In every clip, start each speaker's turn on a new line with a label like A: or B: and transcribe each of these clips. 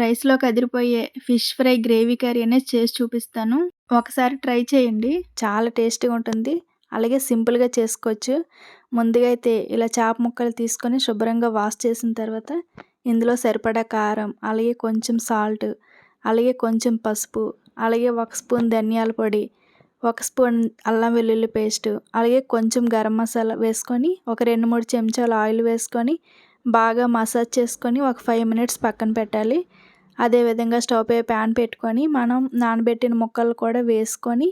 A: రైస్‌లోకి అదిరిపోయే fish fry gravy curry అనేది చేసి చూపిస్తాను. ఒకసారి ట్రై చేయండి. చాలా టేస్టీగా ఉంటుంది. అలాగే సింపుల్‌గా చేసుకోవచ్చు. ముందుగా అయితే ఇలా చేప ముక్కలు తీసుకొని శుభ్రంగా వాష్ చేసిన తర్వాత ఇందులో సరిపడా కారం, అలాగే కొంచెం సాల్ట్, అలాగే కొంచెం పసుపు, అలాగే ఒక స్పూన్ ధనియాల పొడి, ఒక స్పూన్ అల్లం వెల్లుల్లి పేస్టు, అలాగే కొంచెం గరం మసాలా వేసుకొని ఒక 2, 3 చెంచాలు ఆయిల్ వేసుకొని బాగా మసాజ్ చేసుకొని ఒక 5 మినిట్స్ పక్కన పెట్టాలి. అదేవిధంగా స్టవ్ పై ప్యాన్ పెట్టుకొని మనం నానబెట్టిన ముక్కలు కూడా వేసుకొని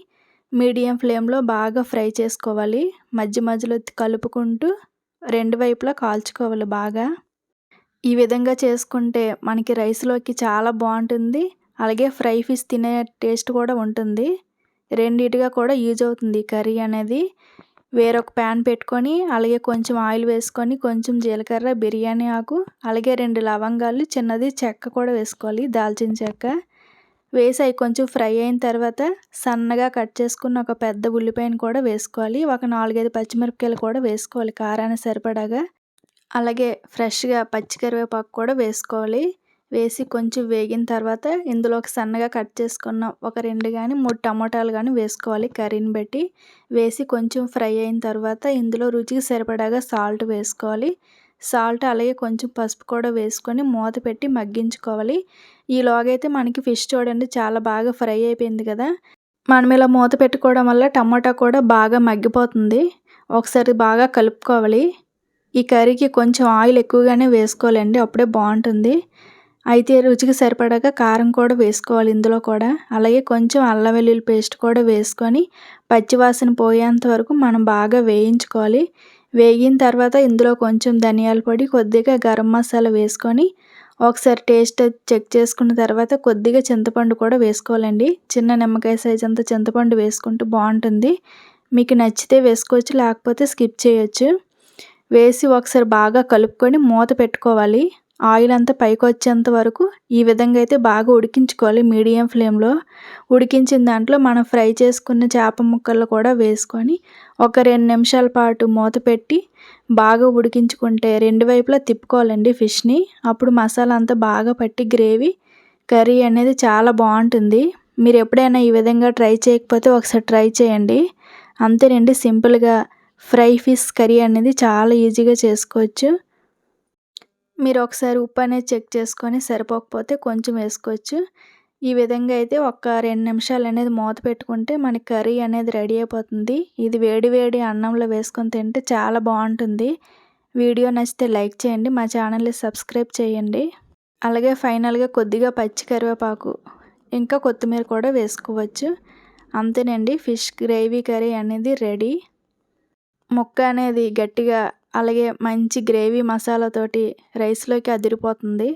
A: మీడియం ఫ్లేమ్లో బాగా ఫ్రై చేసుకోవాలి. మధ్య మధ్యలో కలుపుకుంటూ రెండు వైపులా కాల్చుకోవాలి బాగా. ఈ విధంగా చేసుకుంటే మనకి రైస్‌లోకి చాలా బాగుంటుంది. అలాగే ఫ్రై ఫిష్ తినే టేస్ట్ కూడా ఉంటుంది. రెండిటిగా కూడా యూజ్ అవుతుంది ఈ కర్రీ అనేది. వేరొక ప్యాన్ పెట్టుకొని అలాగే కొంచెం ఆయిల్ వేసుకొని కొంచెం జీలకర్ర, బిర్యానీ ఆకు, అలాగే 2 లవంగాలు, చిన్నది చెక్క కూడా వేసుకోవాలి, దాల్చిన చెక్క వేసి అవి కొంచెం ఫ్రై అయిన తర్వాత సన్నగా కట్ చేసుకున్న ఒక పెద్ద ఉల్లిపాయను కూడా వేసుకోవాలి. ఒక 4, 5 పచ్చిమిరపకాయలు కూడా వేసుకోవాలి కారానికి సరిపడాగా. అలాగే ఫ్రెష్‌గా పచ్చి కరివేపాకు కూడా వేసుకోవాలి. వేసి కొంచెం వేగిన తర్వాత ఇందులోకి సన్నగా కట్ చేసుకున్న ఒక 2 గాని 3 టమోటాలు గాని వేసుకోవాలి కర్రీని బట్టి. వేసి కొంచెం ఫ్రై అయిన తర్వాత ఇందులో రుచికి సరిపడాగా సాల్ట్ వేసుకోవాలి. సాల్ట్ అలాగే కొంచెం పసుపు కూడా వేసుకొని మూత పెట్టి మగ్గించుకోవాలి. ఈలోగా అయితే మనకి ఫిష్ చూడండి చాలా బాగా ఫ్రై అయిపోయింది కదా! మనం ఇలా మూత పెట్టుకోవడం వల్ల టమోటా కూడా బాగా మగ్గిపోతుంది. ఒకసారి బాగా కలుపుకోవాలి. ఈ కర్రీకి కొంచెం ఆయిల్ ఎక్కువగానే వేసుకోవాలండి, అప్పుడే బాగుంటుంది. అయితే రుచికి సరిపడాగా కారం కూడా వేసుకోవాలి ఇందులో కూడా. అలాగే కొంచెం అల్లం వెల్లుల్లి పేస్ట్ కూడా వేసుకొని పచ్చివాసన పోయేంత వరకు మనం బాగా వేయించుకోవాలి. వేగిన తర్వాత ఇందులో కొంచెం ధనియాల పొడి, కొద్దిగా గరం మసాలా వేసుకొని ఒకసారి టేస్ట్ చెక్ చేసుకున్న తర్వాత కొద్దిగా చింతపండు కూడా వేసుకోవాలండి. చిన్న నిమ్మకాయ సైజ్ అంత చింతపండు వేసుకుంటే బాగుంటుంది. మీకు నచ్చితే వేసుకోవచ్చు, లేకపోతే స్కిప్ చేయొచ్చు. వేసి ఒకసారి బాగా కలుపుకొని మూత పెట్టుకోవాలి. ఆయిల్ అంతా పైకి వచ్చేంత వరకు ఈ విధంగా అయితే బాగా ఉడికించుకోవాలి మీడియం ఫ్లేమ్లో. ఉడికించిన దాంట్లో మనం ఫ్రై చేసుకున్న చేప ముక్కలు కూడా వేసుకొని ఒక 2 నిమిషాల పాటు మూత పెట్టి బాగా ఉడికించుకుంటే రెండు వైపులా తిప్పుకోవాలండి ఫిష్ని. అప్పుడు మసాలా అంతా బాగా పట్టి గ్రేవీ కర్రీ అనేది చాలా బాగుంటుంది. మీరు ఎప్పుడైనా ఈ విధంగా ట్రై చేయకపోతే ఒకసారి ట్రై చేయండి. అంతేనండి, సింపుల్గా ఫ్రై ఫిష్ కర్రీ అనేది చాలా ఈజీగా చేసుకోవచ్చు. మీరు ఒకసారి ఉప్పు అనేది చెక్ చేసుకొని సరిపోకపోతే కొంచెం వేసుకోవచ్చు. ఈ విధంగా అయితే ఒక 2 నిమిషాలు అనేది మూత పెట్టుకుంటే మనకి కర్రీ అనేది రెడీ అయిపోతుంది. ఇది వేడి వేడి అన్నంలో వేసుకొని తింటే చాలా బాగుంటుంది. వీడియో నచ్చితే లైక్ చేయండి, మా ఛానల్ని సబ్స్క్రైబ్ చేయండి. అలాగే ఫైనల్గా కొద్దిగా పచ్చి కరివేపాకు ఇంకా కొత్తిమీర కూడా వేసుకోవచ్చు. అంతేనండి, ఫిష్ గ్రేవీ కర్రీ అనేది రెడీ. ముక్క అనేది గట్టిగా అలాగే మంచి గ్రేవీ మసాలాతోటి రైస్‌లోకి అదిరిపోతుంది.